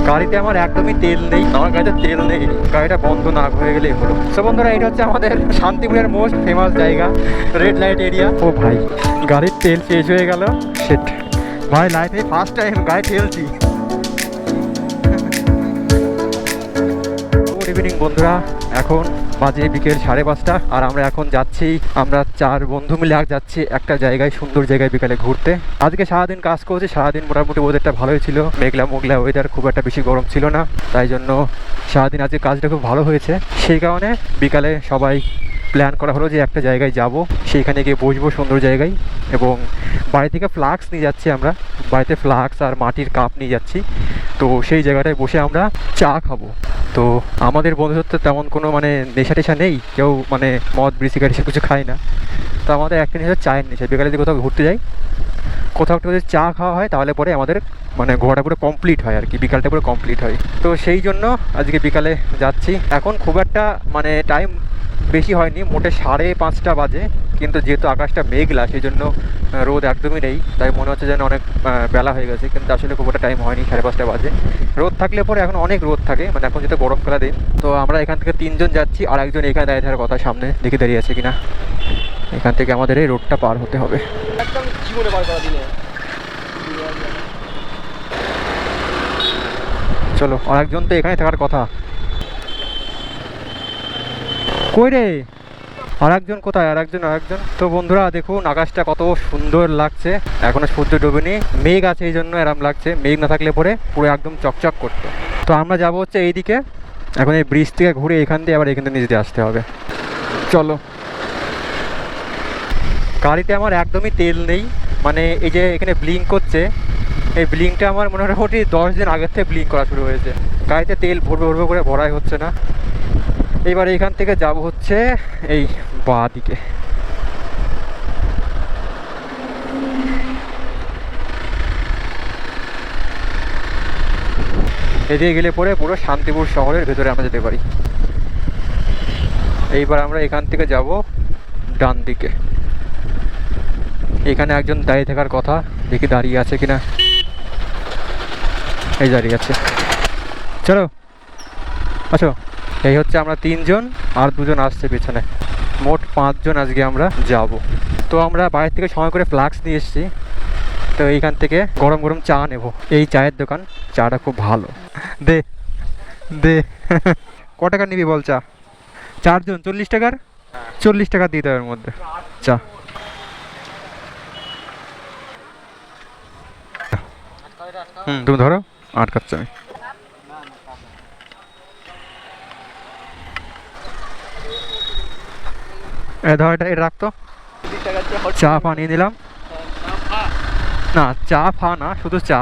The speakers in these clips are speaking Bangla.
গাড়িতে আমার একদমই তেল নেই, আমার গাড়িতে তেল নেই, গাড়িটা বন্ধ না হয়ে গেলেই হলো। তো বন্ধুরা, এটা হচ্ছে আমাদের শান্তিপুরের মোস্ট ফেমাস জায়গা, রেড লাইট এরিয়া। ও ভাই, গাড়ির তেল শেষ হয়ে গেল। শিট ভাই, লাইফে ফার্স্ট টাইম গাড়ি ঠেলছি। গুড ইভিনিং বন্ধুরা, এখন বাজে বিকেল 5:30 আর আমরা এখন যাচ্ছি, আমরা 4 বন্ধু মিলে যাচ্ছি একটা জায়গায়, সুন্দর জায়গায় বিকালে ঘুরতে। আজকে সারাদিন কাজ করেছি, সারাদিন মোটামুটি ওয়েদারটা ভালোই ছিল, মেঘলা মোগলা ওয়েদার, খুব একটা বেশি গরম ছিল না, তাই জন্য সারাদিন আজকে কাজটা খুব ভালো হয়েছে। সেই কারণে বিকালে সবাই প্ল্যান করা হলো যে একটা জায়গায় যাব, সেইখানে গিয়ে বসবো সুন্দর জায়গায়, এবং বাড়ি থেকে ফ্লাক্স নিয়ে যাচ্ছি আমরা, বাড়িতে ফ্লাক্স আর মাটির কাপ নিয়ে যাচ্ছি। তো সেই জায়গাটায় বসে আমরা চা খাবো। তো আমাদের বন্ধুত্ব তেমন কোনো মানে নেশা টেশা নেই, কেউ মানে মদ বিড়ি এসব কিছু খায় না। তো আমাদের একটা নেশা চায়ের নেশা, বিকালে যদি কোথাও ঘুরতে যাই, কোথাও একটা যদি চা খাওয়া হয়, তাহলে পরে আমাদের মানে ঘোরাটা পুরো কমপ্লিট হয় আর কি, বিকালটা পুরো কমপ্লিট হয়। তো সেই জন্য আজকে বিকালে যাচ্ছি। এখন খুব একটা মানে টাইম বেশি হয়নি, মোটে 5:30 বাজে, কিন্তু যেহেতু আকাশটা মেঘলা সেই জন্য রোদ একদমই নেই, তাই মনে হচ্ছে যেন অনেক বেলা হয়ে গেছে, কিন্তু আসলে খুব একটা টাইম হয়নি, 5:30 বাজে। রোদ থাকলে পরে এখন অনেক রোদ থাকে, মানে এখন যেহেতু গরমকালের দিন। তো আমরা এখান থেকে 3 জন যাচ্ছি, আর একজন এখানে দাঁড়িয়ে থাকার কথা, সামনে দেখে দাঁড়িয়ে আছে কিনা। এখান থেকে আমাদের এই রোডটা পার হতে হবে। চলো, আর একজন তো এখানে থাকার কথা। কই রে, আর একজন কোথায়? আর একজন। তো বন্ধুরা দেখুন, আকাশটা কত সুন্দর লাগছে, এখনো সূর্য ডোবেনি, মেঘ আছে এই জন্য এরম লাগছে, মেঘ না থাকলে পরে পুরো একদম চকচক করতো। তো আমরা যাবো হচ্ছে এইদিকে, এখন এই ব্রিজ থেকে ঘুরে এখান দিয়ে আবার এখান থেকে নিচে আসতে হবে। চলো। গাড়িতে আমার একদমই তেল নেই, মানে এই যে এখানে ব্লিঙ্ক করছে, এই ব্লিঙ্কটা আমার মোটামুটি 10 দিন আগের থেকে ব্লিঙ্ক করা শুরু হয়েছে। গাড়িতে তেল ভরবে করে ভরাই হচ্ছে না। এবার এখান থেকে যাব হচ্ছে এই বাঁ দিকে। এদিকে গেলে পরে পুরো শান্তিপুর শহরের ভেতরে আমরা যেতে পারি। এইবার আমরা এখান থেকে যাব ডান দিকে। এখানে একজন দাঁড়িয়ে থাকার কথা, দেখি দাঁড়িয়ে আছে কিনা। এই দাঁড়িয়ে আছে, চলো আসো। এই হচ্ছে আমরা 3 জন, আর 2 জন আসছে পেছনে, মোট 5 জন আজকে আমরা যাব। তো আমরা বাইরে থেকে সময় করে ফ্লাক্স নিয়ে এসেছি, তো এইখান থেকে গরম গরম চা নেব। এই চায়ের দোকান, চাটা খুব ভালো। দে দে ক টাকা নিবি বল? চা 4 জন 40 টাকার, 40 টাকা দিতে হবে এর মধ্যে চা। তুমি ধরো, আটকাচ্ছ আমি। ধর, এটা রাখতো। চা ফা নিয়ে নিলাম, না চা ফা না, শুধু চা।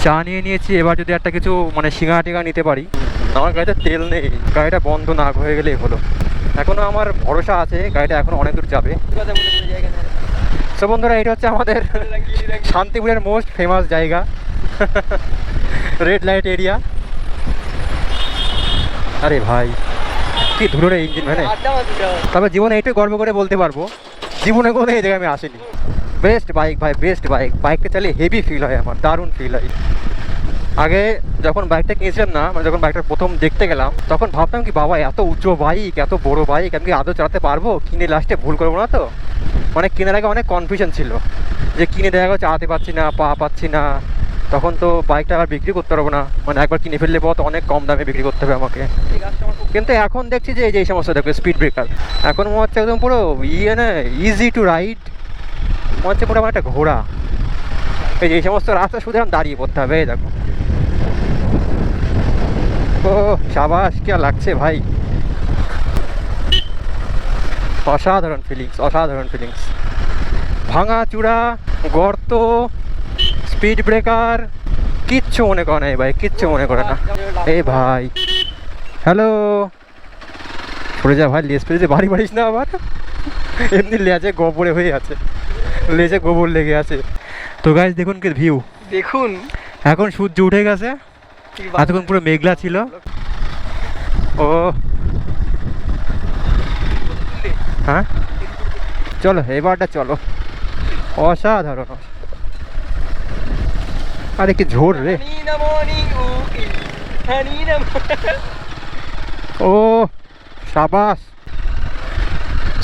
চা নিয়ে নিয়েছি। এবার যদি একটা কিছু মানে সিঙ্গাড়া টিঙ্গা নিতে পারি। আমার গাড়িতে তেল নেই, গাড়িটা বন্ধ না হয়ে গেলেই হলো। এখনও আমার ভরসা আছে, গাড়িটা এখনও অনেক দূর যাবে। তো বন্ধুরা, এটা হচ্ছে আমাদের শান্তিপুরের মোস্ট ফেমাস জায়গা, রেড লাইট এরিয়া। আরে ভাই, কি ধুলোরে ইঞ্জিন ভ্যানে। তবে জীবনে এইটাই গর্ব করে বলতে পারবো, জীবনে কোনো এই জায়গায় আমি আসিনি। বেস্ট বাইক ভাই, বেস্ট বাইক। বাইকটা চালিয়ে হেভি ফিল হয় আমার, দারুণ ফিল হয়। আগে যখন বাইকটা কিনেছিলাম না, মানে যখন বাইকটা প্রথম দেখতে গেলাম, তখন ভাবতাম কি বাবা, এত উঁচু বাইক, এত বড় বাইক, আমি কি আদৌ চালাতে পারবো? কিনে লাস্টে ভুল করবো না তো? মানে কেনার আগে অনেক কনফিউশন ছিল, যে কিনে দেখা গেছে চালাতে পারছি না, পাচ্ছি না, তখন তো বাইকটা আর বিক্রি করতে পারবো না। মানে একবার কিনে ফেললে পর অনেক কম দামে বিক্রি করতে হবে আমাকে। কিন্তু এখন দেখছি যে এই সমস্ত দেখো, স্পিড ব্রেকার, এখন মনে হচ্ছে একদম পুরো ইজি টু রাইড, মনে হচ্ছে পুরো আমার একটা ঘোড়া। এই যে এই সমস্ত রাস্তা শুধু এখন দাঁড়িয়ে পড়তে হবে। এই দেখো, ও সাবাস, কি লাগছে ভাই, অসাধারণ ফিলিংস, অসাধারণ ফিলিংস। ভাঙা চূড়া, গর্ত, স্পিড ব্রেকার, কিচ্ছু মনে করে না এই ভাই, কিচ্ছু মনে করে না। এই ভাই, হ্যালো, সরে যা ভাই, লেজ ফেলেছে, বাড়ি বাড়িস না আবার। এমনি লেজে গোবরে হয়ে আছে, লেজে গোবর লেগে আছে। তো গাইস দেখুন কি ভিউ, দেখুন এখন সূর্য উঠে গেছে, এতক্ষণ পুরো মেঘলা ছিল। ও হ্যাঁ, চলো এবারটা চলো, অসাধারণ। আরে কি ঝোর রে, ও সাবাস।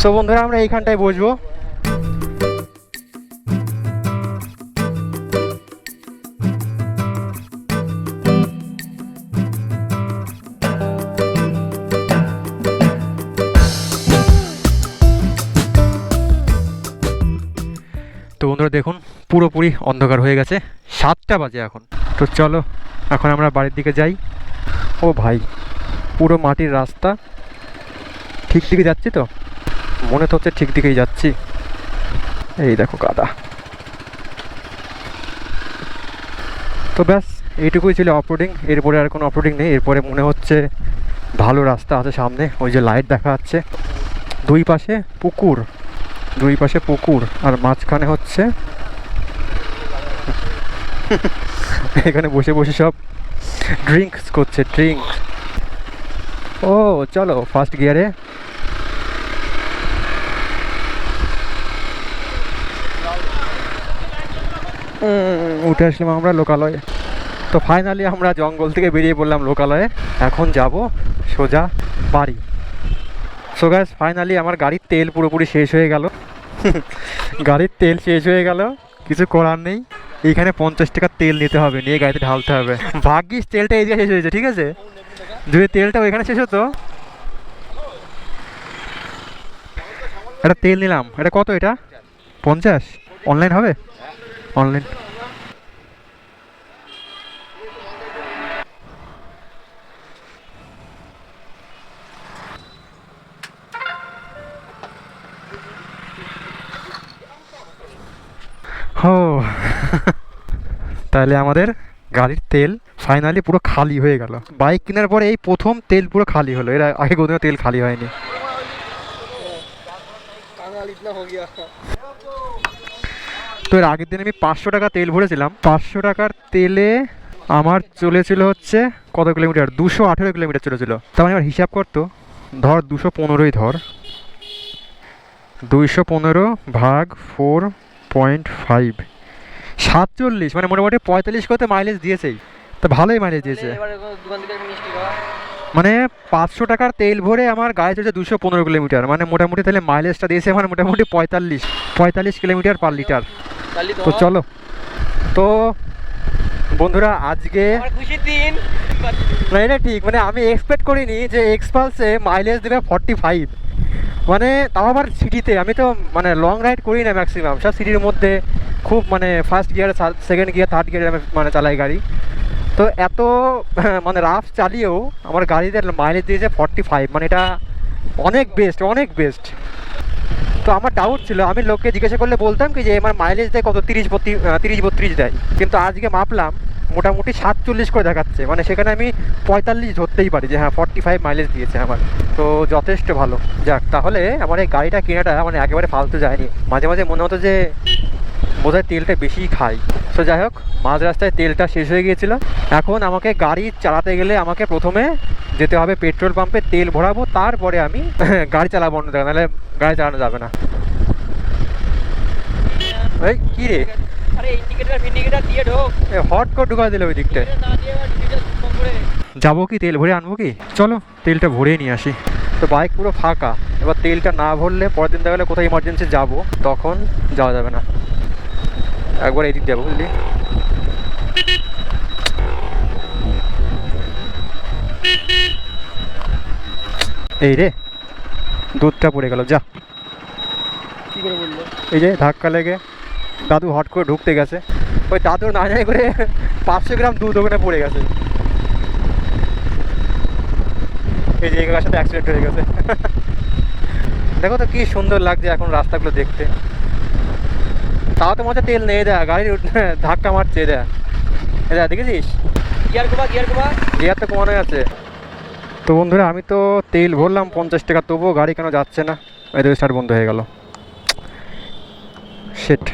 সো বন্ধুরা আমরা এইখানটায় বসবো। তো বন্ধুরা দেখুন পুরোপুরি অন্ধকার হয়ে গেছে, 7টা বাজে এখন। তো চলো এখন আমরা বাড়ির দিকে যাই। ও ভাই পুরো মাটির রাস্তা, ঠিক দিকে যাচ্ছি তো, মনে তো হচ্ছে ঠিক দিকেই যাচ্ছি। এই দেখো কাদা। তো ব্যাস এইটুকুই ছিল অফরোডিং, এরপরে আর কোনো অফরোডিং নেই। এরপরে মনে হচ্ছে ভালো রাস্তা আছে সামনে, ওই যে লাইট দেখা যাচ্ছে। দুই পাশে পুকুর, দুই পাশে পুকুর আর মাঝখানে হচ্ছে এখানে বসে বসে সব ড্রিঙ্কস করছে, ড্রিঙ্কস। ও চলো ফার্স্ট গিয়ারে। উঠে আসলাম আমরা লোকালয়ে। তো ফাইনালি আমরা জঙ্গল থেকে বেরিয়ে পড়লাম লোকালয়ে। এখন যাব সোজা বাড়ি। সো গাইস ফাইনালি আমার গাড়ির তেল পুরোপুরি শেষ হয়ে গেল। গাড়ির তেল শেষ হয়ে গেল, কিছু করার নেই। এইখানে 50 টাকার তেল নিতে হবে, নিয়ে গাড়িতে ঢালতে হবে। ভাগ্যিস তেলটা এই জায়গায় শেষ হয়েছে, ঠিক আছে? যদি তেলটা ওইখানে শেষ হতো। এটা তেল নিলাম, এটা কত? এটা 50। অনলাইন হবে? অনলাইন। ও তাহলে আমাদের গাড়ির তেল ফাইনালি পুরো খালি হয়ে গেল। বাইক কেনার পরে এই প্রথম তেল পুরো খালি হলো, এর আগে কোনোদিনও তেল খালি হয়নি। তো এর আগের দিন আমি 500 টাকা তেল ভরেছিলাম। 500 টাকার তেলে আমার চলেছিল হচ্ছে কত কিলোমিটার? 218 কিলোমিটার চলেছিল। তার মানে এবার হিসাব করতো, ধর 215ই ধর, 215 ভাগ 4.5, 47, মানে মোটামুটি 45 করতে মাইলেজ দিয়েছেই। তো ভালোই মাইলেজ দিয়েছে। মানে 500 টাকার তেল ভরে আমার গাড়ি চলছে 215 কিলোমিটার, মানে মোটামুটি তাহলে মাইলেজটা দিয়েছে আমার মোটামুটি 45 কিলোমিটার পার লিটার। তো চলো। তো বন্ধুরা আজকে খুশির দিন। না এটা ঠিক, মানে আমি এক্সপেক্ট করিনি যে এক্সপালসে মাইলেজ দেবে 45, মানে তাও আবার সিটিতে। আমি তো মানে লং রাইড করি না ম্যাক্সিমাম, সব সিটির মধ্যে খুব মানে first gear, second gear, third গিয়ারে আমি মানে চালাই গাড়ি। তো এত মানে রাফ চালিয়েও আমার গাড়িতে মাইলেজ দিয়েছে 45, মানে এটা অনেক বেস্ট, অনেক বেস্ট। তো আমার ডাউট ছিল, আমি লোককে জিজ্ঞাসা করলে বলতাম কি যে আমার মাইলেজ দেয় কত, 30-32 দেয়, কিন্তু আজকে মাপলাম মোটামুটি 47 করে দেখাচ্ছে। মানে সেখানে আমি 45 ধরতেই পারি যে হ্যাঁ 45 মাইলেজ দিয়েছে আমার। তো যথেষ্ট ভালো। যাক তাহলে আমার এই গাড়িটা কেনাটা মানে একেবারে ফালতু যায়নি। মাঝে মাঝে মনে হতো যে বোধহয় তেলটা বেশি খাই। তো যাই হোক, মাঝ রাস্তায় তেলটা শেষ হয়ে গিয়েছিল। এখন আমাকে গাড়ি চালাতে গেলে আমাকে প্রথমে যেতে হবে পেট্রোল পাম্পে, তেল ভরাবো, তারপরে আমি গাড়ি চালাবো অন্য জায়গায়, নাহলে গাড়ি চালানো যাবে না। এই কি রে, হট করে ঢুকা দিল ওই দিকটায়। যাবো কি তেল ভরে আনবো কি? চলো তেলটা ভরে নিয়ে আসি। তো বাইক পুরো ফাঁকা, এবার তেলটা না ভরলে পরের দিন দেখা গেলে কোথাও ইমার্জেন্সি যাবো, তখন যাওয়া যাবে না। একবার এই দিক যাবো বুঝলি। এই রে দুধটা পড়ে গেল, যা। কি করে বললো? এই যে ধাক্কা লেগে দাদু হট করে ঢুকতে গেছে, ওই দাদু না জানি করে 500 গ্রাম দুধ ওখানে পড়ে গেছে। এই যে এগুলোর সাথে অ্যাক্সিডেন্ট হয়ে গেছে। দেখো তো কি সুন্দর লাগছে এখন রাস্তাগুলো দেখতে। তাও তো মজা তেল নেই, দেয় গাড়ির ধাক্কা মারছে, দেয় এটা দেখেছিস? গিয়ার তো কমানো আছে। তো বন্ধুরা আমি তো তেল ভরলাম 50 টাকা, তবুও গাড়ি কেন যাচ্ছে না? এদিকে স্টার্ট বন্ধ হয়ে গেল, শিট।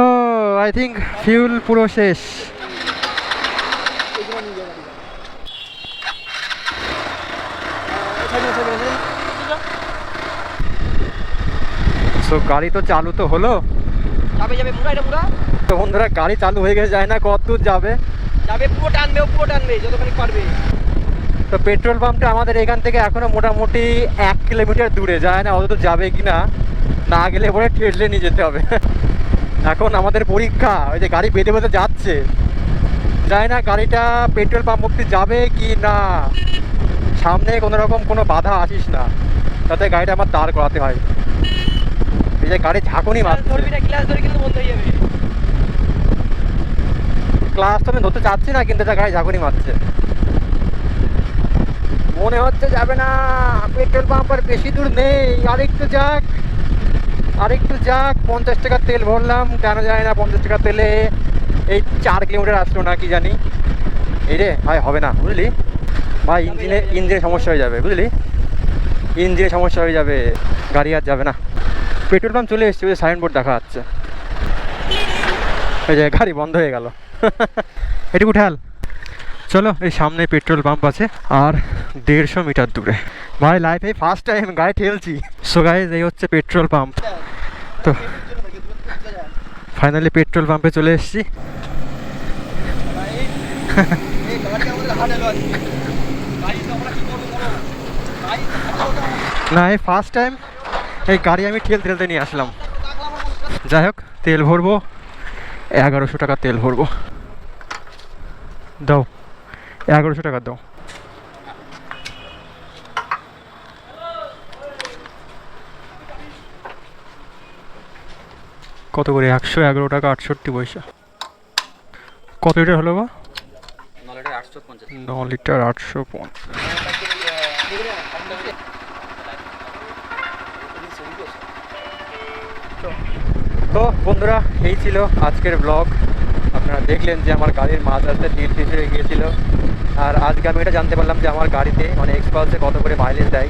ও আই থিঙ্ক ফিউল পুরো শেষ। তো গাড়ি তো চালু তো হলো, যাবে যাবে মুড়া, এটা মুড়া। তো বন্ধুরা গাড়ি চালু হয়ে গেছে, যায় না কত দূর যাবে, যাবে পুরো টানবে, ও পুরো টানবে যতখানি পারবে। তো পেট্রোল পাম্পটা আমাদের এখান থেকে এখনো মোটামুটি 1 কিলোমিটার দূরে, যায় না অত দূর যাবে কি না, না গেলে পরে ঠেলে নিয়ে যেতে হবে। এখন আমাদের পরীক্ষা, ওই যে গাড়ি বেঁধে বেঁধে যাচ্ছে, যায় না গাড়িটা পেট্রোল পাম্প অব্দি যাবে কি না। সামনে কোনো রকম কোনো বাধা আসিস না, তাতে গাড়িটা আমার দাঁড় করাতে হয়। এই যে গাড়ি ঝাঁকুনি মারছে, ধরবি না, গ্লাস ধরে কিন্তু বন্ধ হয়ে যাবে। ক্লাস তো আমি ধরতে চাচ্ছি না, কিন্তু এটা গাড়ি ঝাঁকুনি মারছে। মনে হচ্ছে যাবে না, পেট্রোল পাম্প আর বেশি দূর নেই, আরেকটু যাক, আরেকটু যাক। 50 টাকা তেল ভরলাম, কেন জানি না 50 টাকা তেলে এই 4 কিলোমিটার আসলো না কি জানি। এই রে ভাই হবে না বুঝলি ভাই, ইঞ্জিনে সমস্যা হয়ে যাবে বুঝলি, ইঞ্জিনে সমস্যা হয়ে যাবে, গাড়ি আর যাবে না। পেট্রোল পাম্প চলে এসছে, ওই সাইনবোর্ড দেখা যাচ্ছে, এই যে গাড়ি বন্ধ হয়ে গেল। এটুকু ঠেল, চলো এই সামনে পেট্রোল পাম্প আছে আর 150 মিটার দূরে। ভাই লাইফে ফার্স্ট টাইম গাড়ি ঠেলছি। সো গাইস এই হচ্ছে পেট্রোল পাম্প। তো ফাইনালি পেট্রোল পাম্পে চলে এসেছি। না এই ফার্স্ট টাইম এই গাড়ি আমি ঠেলতে নিয়ে আসলাম। যাই হোক তেল ভরবো, 1100 টাকা তেল ভরবো। দাও 1100 টাকা দাও। কত করে? 111 টাকা 68 পয়সা। কত লিটার হলো বা? 9 লিটার 850। তো বন্ধুরা এই ছিল আজকের ব্লগ। আপনারা দেখলেন যে আমার গাড়ির মাঝ রাস্তায় তেল শেষ হয়ে গিয়েছিল, আর আজকে আমি এটা জানতে পারলাম যে আমার গাড়িতে মানে এক্সপালসে কত করে মাইলেজ দেয়।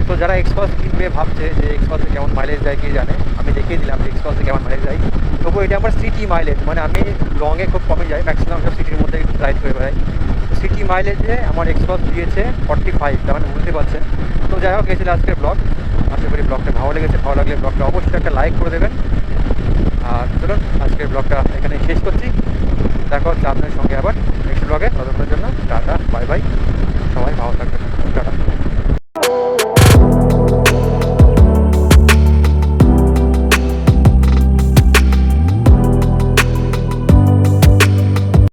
তো যারা এক্সপালস কিনবে ভাবছে যে এক্সপালসে কেমন মাইলেজ দেয় কে জানে, আমি দেখিয়ে দিলাম যে এক্সপালসে কেমন মাইলেজ দেয়। তবু এটা আমার সিটি মাইলেজ, মানে আমি লংয়ে খুব কমে যাই, ম্যাক্সিমাম সব সিটির মধ্যে রাইড করে বেড়াই। তো সিটি মাইলেজে আমার এক্সপালস দিয়েছে 45, তার মানে বুঝতে পারছেন। তো যাই হোক এই ছিল আজকের ব্লগ। আশা করি ব্লগটা ভালো লেগেছে, ভালো লাগলে ব্লগটা অবশ্যই একটা লাইক করে দেবেন। আর চলুন আজকের ব্লগটা এখানে শেষ করছি। দেখা হচ্ছে আপনার সঙ্গে আবার নেক্সট ব্লগে, ততক্ষণের জন্য টাটা বাই বাই, সবাই ভালো থাকবেন।